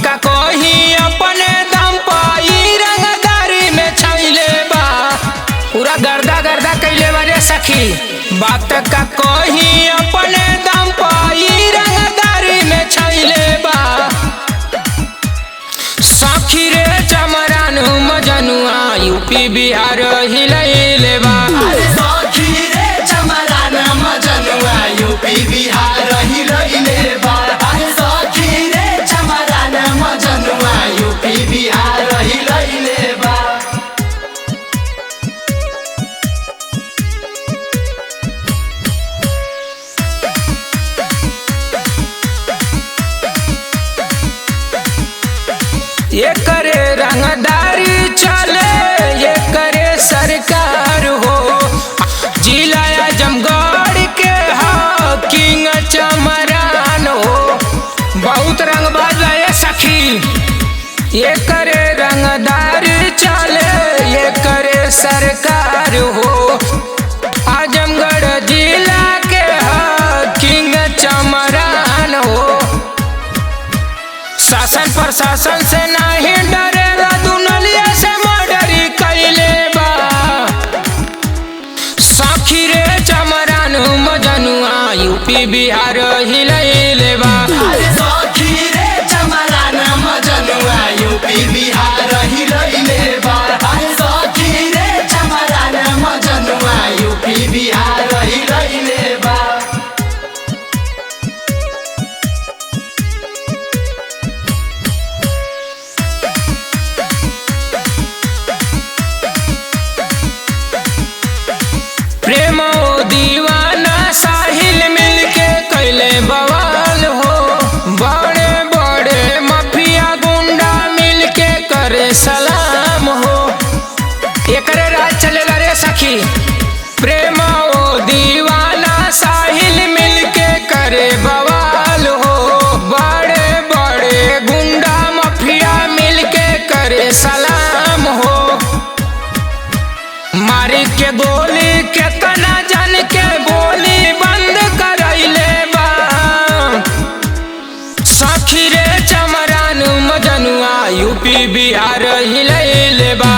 का कोही अपने दम पाई रंगदारी में छैले बा पूरा गर्दा गर्दा कैले बारे सखी। बात का कोही अपने दम पाई रंगदारी में छैले बा सखी रे चमरान मजनुआ यूपी बिहार हिलैले बा सखी रे चमरान मजनुआ यूपी बिहार हिलैले बा सखी रे चमरान मजनुआ यूपी बिहार हिलैले बा। ये करे रंगदारी चले ये करे सरकार हो जिला आजमगढ़ के हो किंग चमरान हो बहुत रंगबाज है सखी। ये करे रंगदारी चले ये करे सरकार हो आजमगढ़ जिला के हो किंग चमरान हो शासन प्रशासन से नहीं डरेगा दुनलिया से मर्डरी कैले बा सखी रे चमरान मजनुआ यूपी बिहार हिलैले बा सखी रे चमरान मजनुआ यूपी बिहार हिलैले बा सखी रे चमरान मजनुआ यूपी बिहार हिलैले बा। प्रेम दीवाना साहिल मिलके कैले बवाल हो बड़े बड़े माफिया गुंडा मिलके करे सलाम हो एकरे राज चलेगा रे सखी। प्रेम दीवाना साहिल मिलके करे बवाल हो बड़े बड़े गुंडा माफिया मिलके करे सलाम हो मारी के गोली केतना जन के बोली बंद करैले बा सखी रे चमरान मजनुआ यूपी बिहार हिलैले बा।